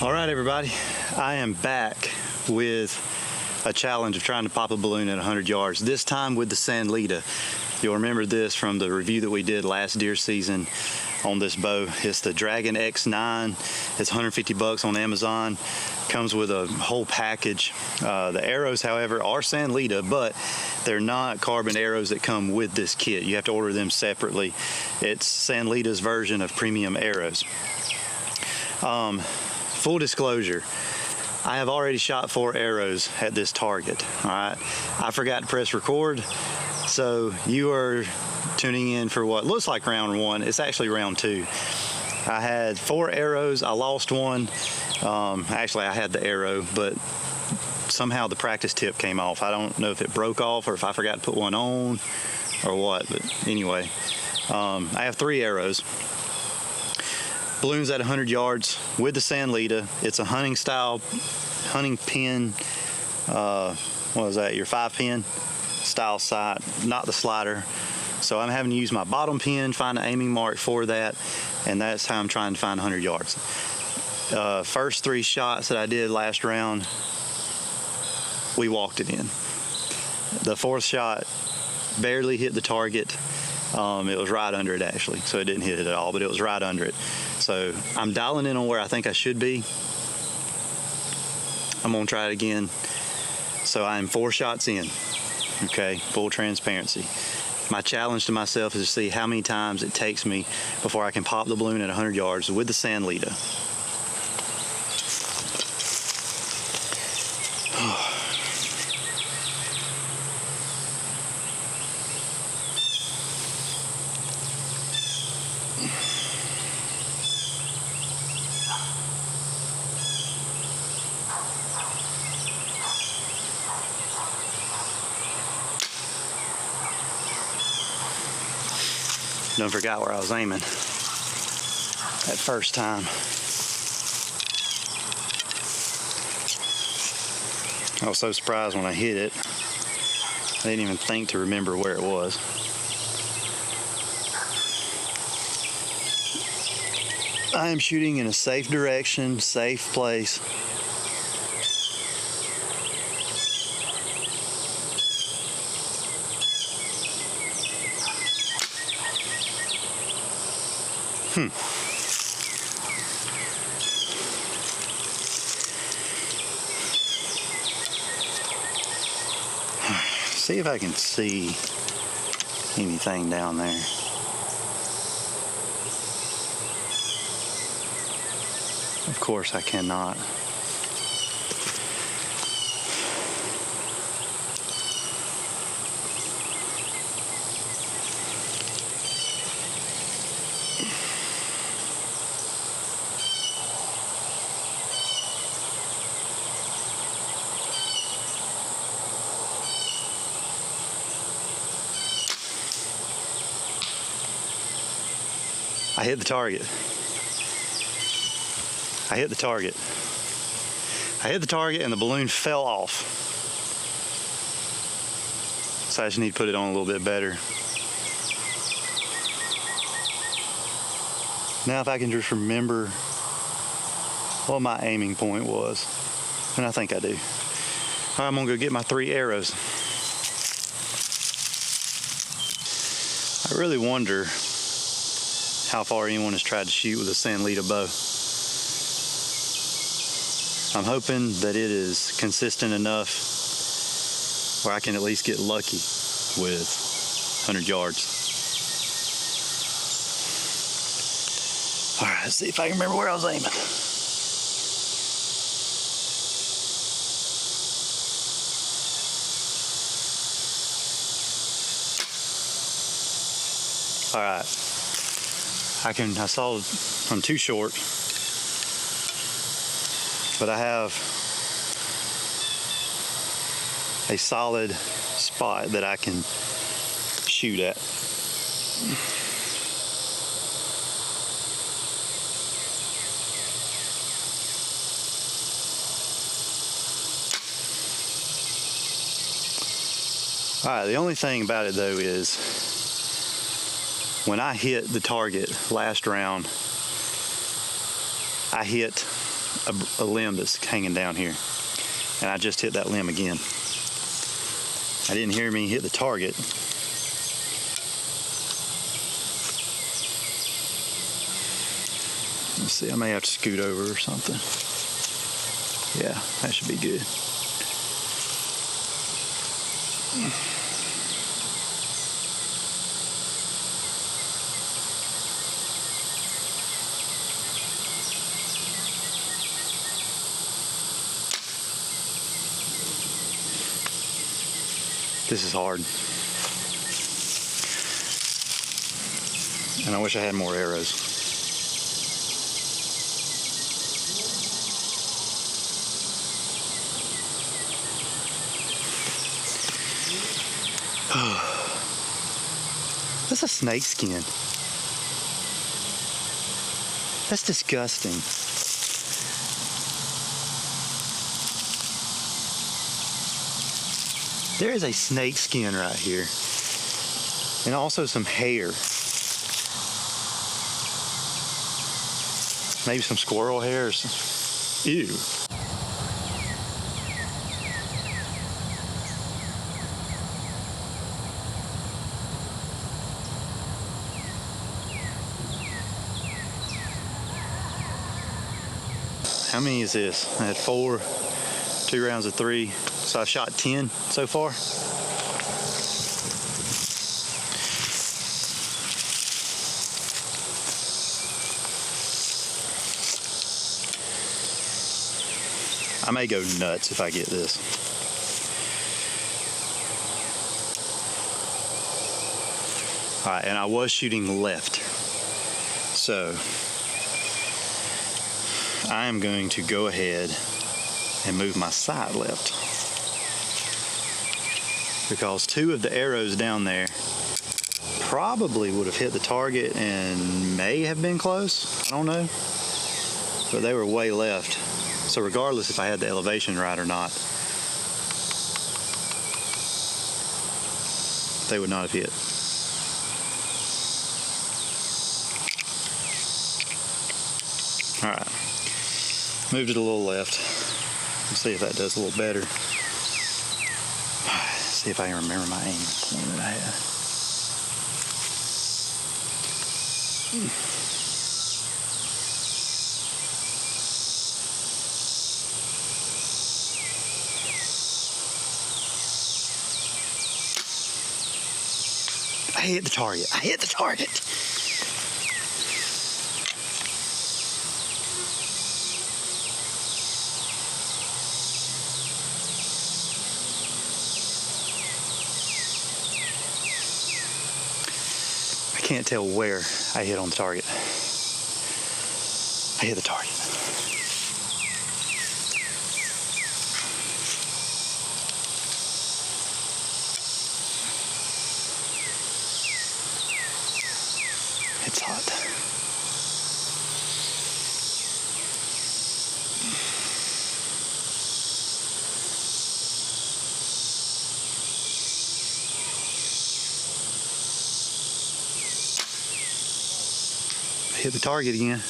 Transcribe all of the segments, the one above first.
All right, everybody, I am back with a challenge of trying to pop a balloon at 100 yards, this time with the Sanlida. You'll remember this from the review that we did last deer season on this bow. It's the Dragon X9. It's 150 bucks on Amazon. Comes with a whole package. The arrows, however, are Sanlida, but they're not carbon arrows that come with this kit. You have to order them separately. It's Sanlida's version of premium arrows. Full disclosure, I have already shot 4 arrows at this target. All right, I forgot to press record, so you are tuning in for what looks like round 1. It's actually round 2. I had 4 arrows. I lost one. Actually, I had the arrow, but somehow the practice tip came off. I don't know if it broke off or if I forgot to put one on or what, but anyway, I have 3 arrows. Balloons at 100 yards with the Sanlida. It's a hunting pin, what was that, your 5-pin style sight, not the slider. So I'm having to use my bottom pin, find an aiming mark for that, and that's how I'm trying to find 100 yards. First 3 shots that I did last round, we walked it in. The 4th shot barely hit the target. It was right under it actually, so it didn't hit it at all, but it was right under it. So I'm dialing in on where I think I should be. I'm gonna try it again. So I am 4 shots in, okay, full transparency. My challenge to myself is to see how many times it takes me before I can pop the balloon at 100 yards with the Sanlida. Done forgot where I was aiming that first time. I was so surprised when I hit it. I didn't even think to remember where it was. I am shooting in a safe direction, safe place. See if I can see anything down there. Of course I cannot. I hit the target. I hit the target. I hit the target and the balloon fell off. So I just need to put it on a little bit better. Now if I can just remember what my aiming point was, and I think I do. All right, I'm gonna go get my 3 arrows. I really wonder how far anyone has tried to shoot with a Sanlida bow. I'm hoping that it is consistent enough where I can at least get lucky with 100 yards. All right, let's see if I can remember where I was aiming. All right. I saw I'm too short, but I have a solid spot that I can shoot at. All right, the only thing about it though is when I hit the target last round, I hit a limb that's hanging down here. And I just hit that limb again. I didn't hear me hit the target. Let's see, I may have to scoot over or something. Yeah, that should be good. This is hard. And I wish I had more arrows. That's a snake skin. That's disgusting. There is a snake skin right here. And also some hair. Maybe some squirrel hair or some... Ew. How many is this? I had 4, 2 rounds of 3, so I've shot 10 so far. I may go nuts if I get this. All right, and I was shooting left, so I am going to go ahead and move my sight left, because 2 of the arrows down there probably would have hit the target and may have been close. I don't know, but they were way left. So regardless if I had the elevation right or not, they would not have hit. All right. Moved it a little left. Let's see if that does a little better. See if I can remember my aim point that I had. I hit the target. I hit the target. I can't tell where I hit on the target. I hit the target. It's hot. Hit the target again.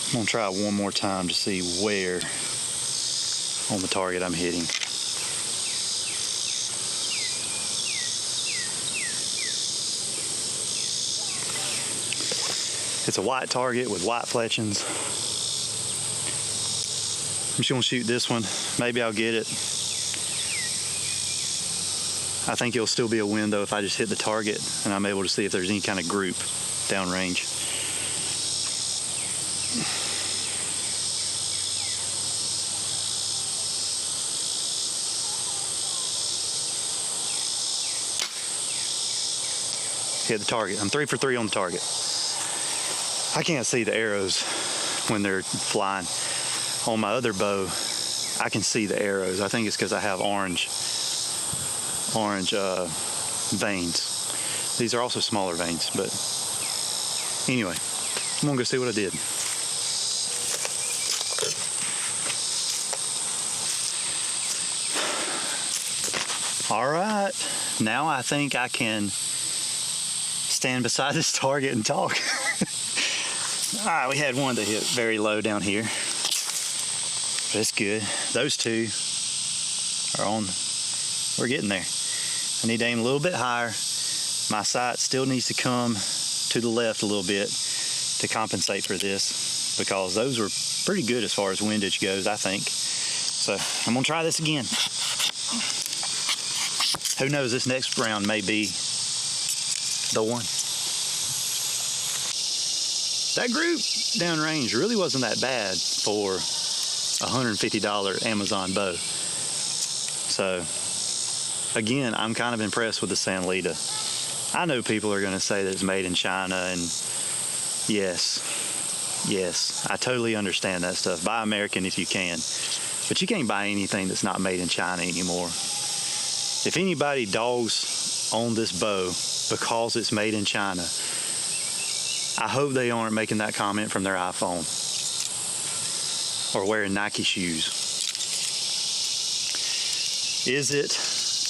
I'm gonna try one more time to see where on the target I'm hitting. It's a white target with white fletchings. I'm just gonna shoot this one. Maybe I'll get it. I think it'll still be a win though if I just hit the target and I'm able to see if there's any kind of group downrange. Hit the target. I'm 3 for 3 on the target. I can't see the arrows when they're flying. On my other bow, I can see the arrows. I think it's because I have orange veins. These are also smaller veins, but anyway, I'm gonna go see what I did. All right, now I think I can stand beside this target and talk. All right, we had one that hit very low down here. But it's good. Those two are on. We're getting there. I need to aim a little bit higher. My sight still needs to come to the left a little bit to compensate for this, because those were pretty good as far as windage goes, I think. So I'm gonna try this again. Who knows, this next round may be the one. That group downrange really wasn't that bad for a $150 Amazon bow. So again, I'm kind of impressed with the Sanlida. I know people are gonna say that it's made in China, and yes, I totally understand that stuff. Buy American if you can, but you can't buy anything that's not made in China anymore. If anybody dogs on this bow because it's made in China, I hope they aren't making that comment from their iPhone or wearing Nike shoes. Is it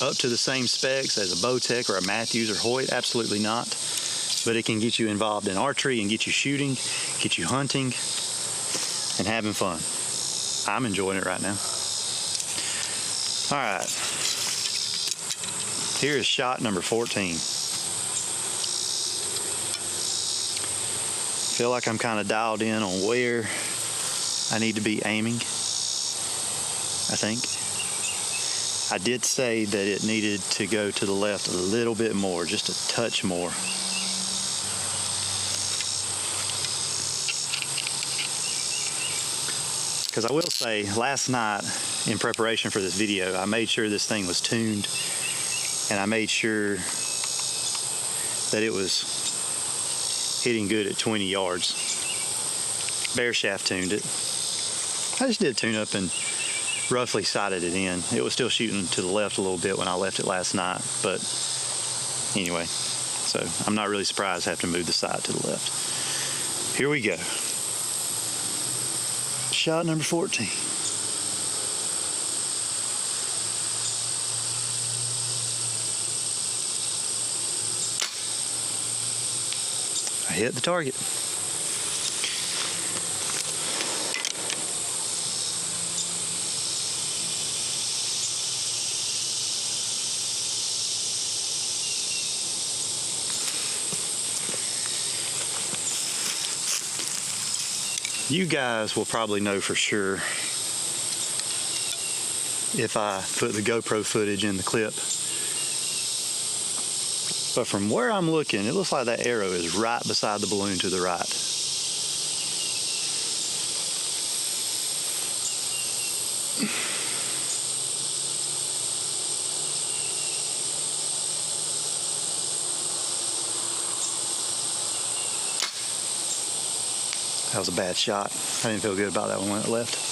up to the same specs as a Bowtech or a Mathews or Hoyt? Absolutely not. But it can get you involved in archery and get you shooting, get you hunting, and having fun. I'm enjoying it right now. All right. Here is shot number 14. Feel like I'm kind of dialed in on where I need to be aiming, I think. I did say that it needed to go to the left a little bit more, just a touch more. Because I will say, last night in preparation for this video, I made sure this thing was tuned, and I made sure that it was hitting good at 20 yards. Bare shaft tuned it. I just did tune up and roughly sighted it in. It was still shooting to the left a little bit when I left it last night, but anyway, so I'm not really surprised I have to move the sight to the left. Here we go. Shot number 14. I hit the target. You guys will probably know for sure if I put the GoPro footage in the clip. But from where I'm looking, it looks like that arrow is right beside the balloon to the right. That was a bad shot. I didn't feel good about that one when it left.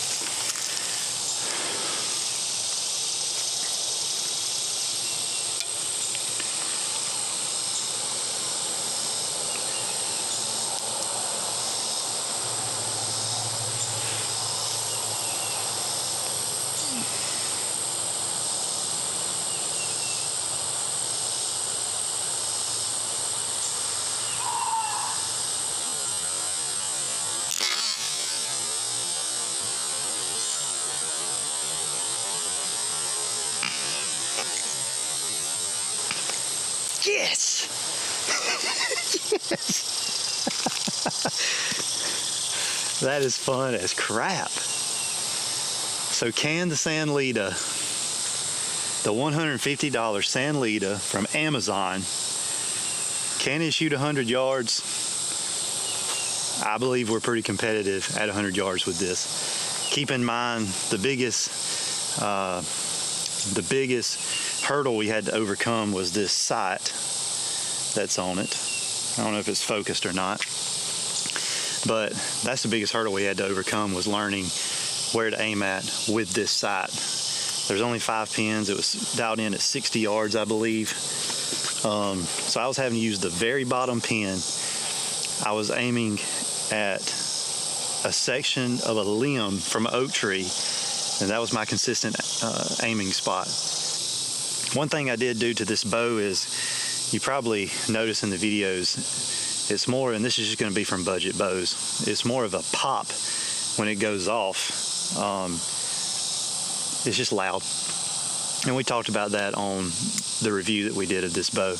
Yes! Yes! That is fun as crap. So can the Sanlida, the $150 Sanlida from Amazon, can it shoot 100 yards? I believe we're pretty competitive at 100 yards with this. Keep in mind the biggest hurdle we had to overcome was this sight that's on it. I don't know if it's focused or not, but that's the biggest hurdle we had to overcome, was learning where to aim at with this sight. There's only 5 pins. It was dialed in at 60 yards, I believe. So I was having to use the very bottom pin. I was aiming at a section of a limb from an oak tree, and that was my consistent aiming spot. One thing I did do to this bow is you probably notice in the videos, it's more, and this is just going to be from budget bows, it's more of a pop when it goes off. It's just loud. And we talked about that on the review that we did of this bow.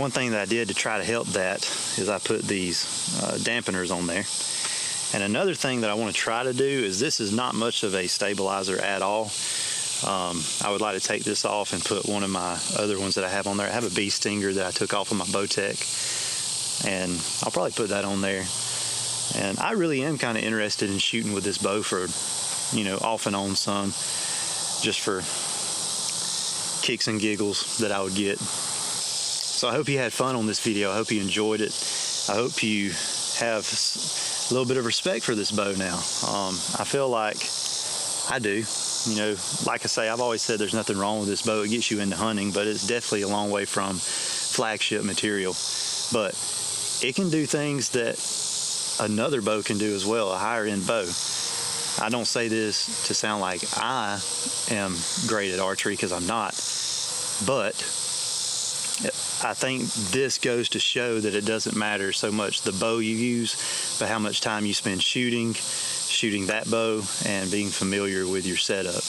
One thing that I did to try to help that is I put these dampeners on there. And another thing that I want to try to do is, this is not much of a stabilizer at all. I would like to take this off and put one of my other ones that I have on there. I have a bee stinger that I took off of my Bowtech, and I'll probably put that on there. And I really am kind of interested in shooting with this bow for, you know, off and on some, just for kicks and giggles that I would get. So I hope you had fun on this video. I hope you enjoyed it. I hope you have a little bit of respect for this bow now. I feel like I do. You know, like I say, I've always said there's nothing wrong with this bow. It gets you into hunting, but it's definitely a long way from flagship material. But it can do things that another bow can do as well, a higher end bow. I don't say this to sound like I am great at archery, because I'm not, but I think this goes to show that it doesn't matter so much the bow you use, but how much time you spend shooting that bow and being familiar with your setup.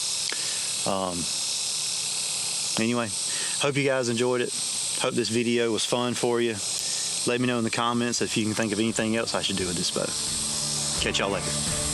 Anyway, hope you guys enjoyed it. Hope this video was fun for you. Let me know in the comments if you can think of anything else I should do with this bow. Catch y'all later.